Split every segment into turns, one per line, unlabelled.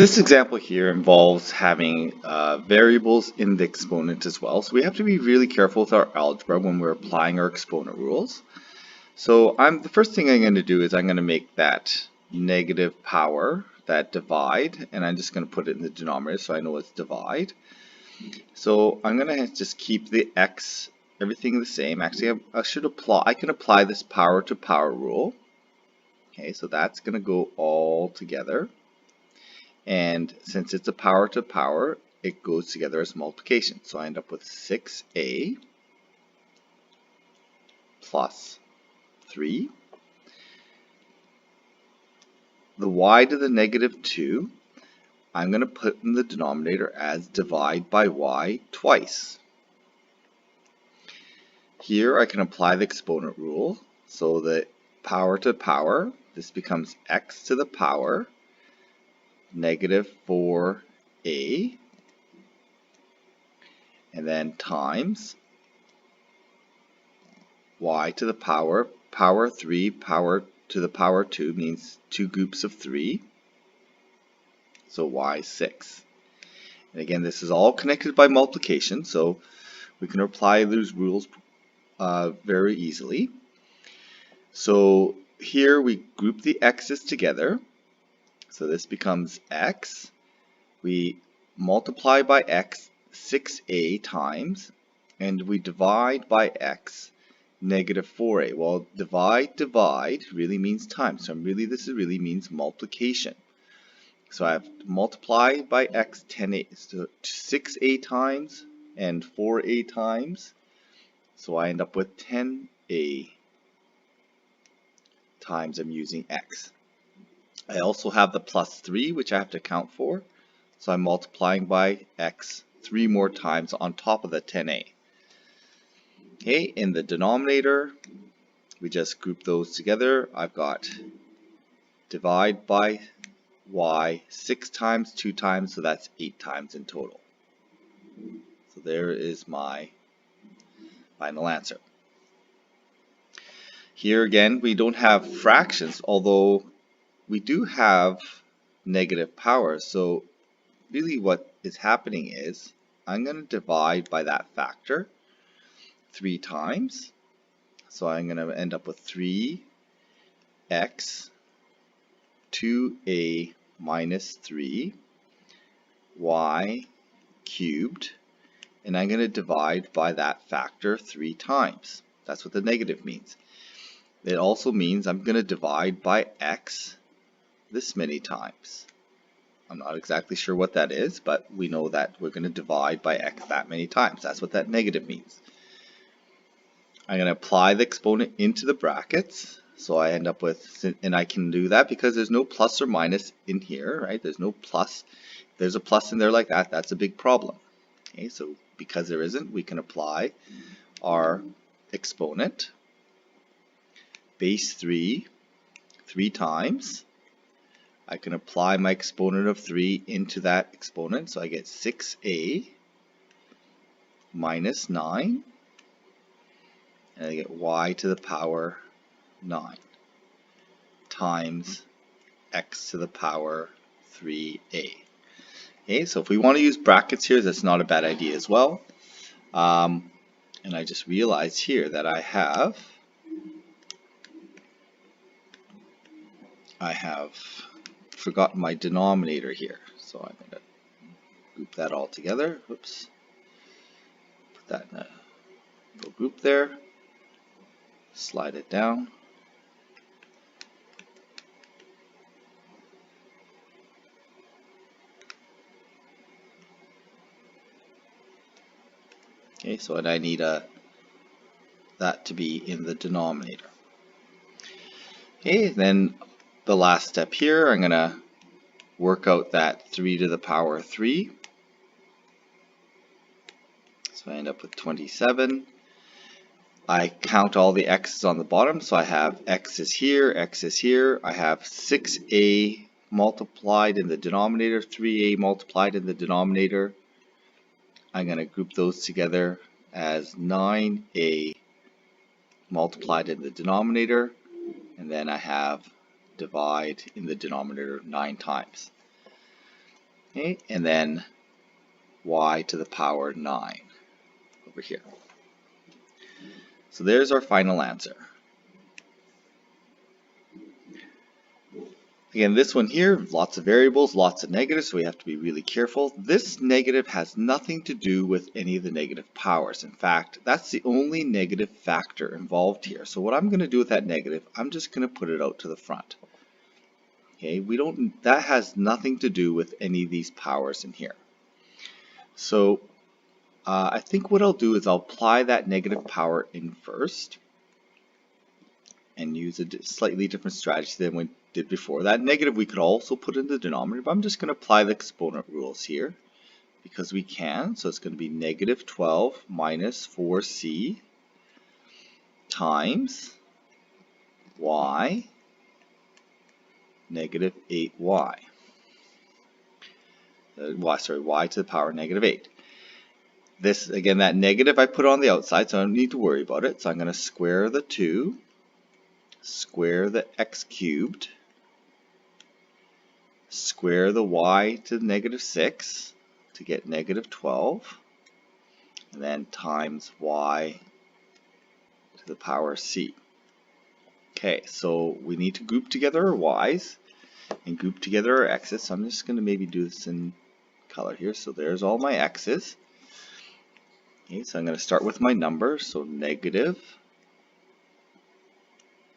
This example here involves having variables in the exponent as well. So we have to be really careful with our algebra when we're applying our exponent rules. So the first thing I'm going to do is I'm going to make that negative power, that divide, and I'm just going to put it in the denominator so I know it's divide. So I'm going to just keep the x, everything the same. Actually, I can apply this power to power rule. Okay, so that's going to go all together. And since it's a power to power, it goes together as multiplication. So I end up with 6a plus 3. The y to the negative 2, I'm going to put in the denominator as divide by y twice. Here I can apply the exponent rule. So the power to power, this becomes x to the power negative 4a, and then times y to the power 3, power to the power 2 means two groups of 3, so y 6. And again, this is all connected by multiplication, so we can apply those rules very easily. So here we group the x's together, so this becomes x. We multiply by x 6a times, and we divide by x negative 4a. Well, divide really means times. So this really means multiplication. So I have to multiply by x 10a, so 6a times and 4a times. So I end up with 10a times I'm using x. I also have the plus 3, which I have to account for. So I'm multiplying by x 3 more times on top of the 10a. Okay, in the denominator, we just group those together. I've got divide by y 6 times, 2 times, so that's 8 times in total. So there is my final answer. Here again, we don't have fractions, although we do have negative powers. So really what is happening is I'm going to divide by that factor 3 times. So I'm going to end up with 3x 2a minus 3 y cubed, and I'm going to divide by that factor 3 times. That's what the negative means. It also means I'm going to divide by x this many times. I'm not exactly sure what that is, but we know that we're going to divide by x that many times. That's what that negative means. I'm going to apply the exponent into the brackets. So I end up with, and I can do that because there's no plus or minus in here, right? There's no plus. If there's a plus in there like that, that's a big problem. Okay, so because there isn't, we can apply our exponent, base 3 times. I can apply my exponent of 3 into that exponent, so I get 6a minus 9, and I get y to the power 9 times x to the power 3a. Okay, so if we want to use brackets here, that's not a bad idea as well. And I just realized here that I have forgotten my denominator here. So I'm going to group that all together. Oops. Put that in a little group there. Slide it down. Okay, so I need that to be in the denominator. Okay, then the last step here, I'm going to work out that 3 to the power 3. So I end up with 27. I count all the x's on the bottom, so I have x is here, x is here. I have 6a multiplied in the denominator, 3a multiplied in the denominator. I'm going to group those together as 9a multiplied in the denominator, and then I have divide in the denominator 9 times. Okay, and then y to the power 9 over here. So there's our final answer. Again, this one here, lots of variables, lots of negatives, so we have to be really careful. This negative has nothing to do with any of the negative powers. In fact, that's the only negative factor involved here. So what I'm going to do with that negative, I'm just going to put it out to the front. Okay, that has nothing to do with any of these powers in here. So I think what I'll do is I'll apply that negative power in first and use a slightly different strategy than we did before. That negative we could also put in the denominator, but I'm just going to apply the exponent rules here because we can. So it's going to be negative 12 minus 4c times y negative 8y. Y to the power negative 8. This, again, that negative I put on the outside, so I don't need to worry about it. So I'm going to square the 2, square the x cubed, square the y to the negative 6 to get negative 12, and then times y to the power c. Okay, so we need to group together our y's and group together our x's. So I'm just going to maybe do this in color here. So there's all my x's. Okay, so I'm going to start with my numbers. So negative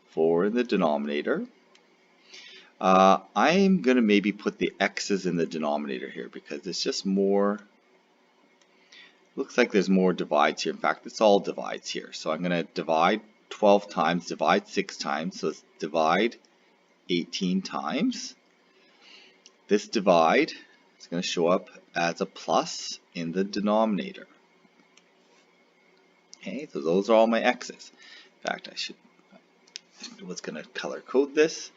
4 in the denominator. I'm going to maybe put the x's in the denominator here because it's just more, looks like there's more divides here. In fact, it's all divides here. So I'm going to divide 12 times, divide 6 times, so it's divide 18 times. This divide is going to show up as a plus in the denominator. Okay, so those are all my x's. In fact, I was going to color code this.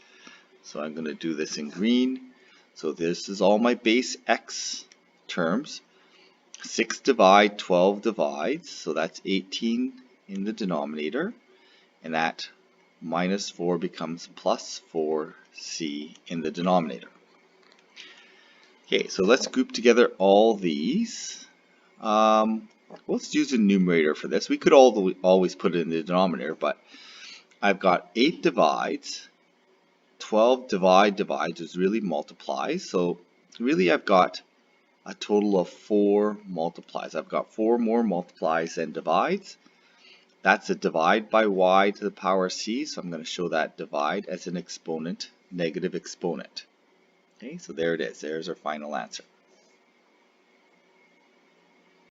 So I'm going to do this in green. So this is all my base x terms. 6 divide 12 divides, so that's 18 in the denominator. And that minus 4 becomes plus 4c in the denominator. Okay, so let's group together all these. Let's use a numerator for this. We could always put it in the denominator, but I've got 8 divides. 12 divides is really multiplies. So really I've got a total of 4 multiplies. I've got 4 more multiplies than divides. That's a divide by y to the power c. So I'm going to show that divide as an exponent, negative exponent. Okay, so there it is. There's our final answer.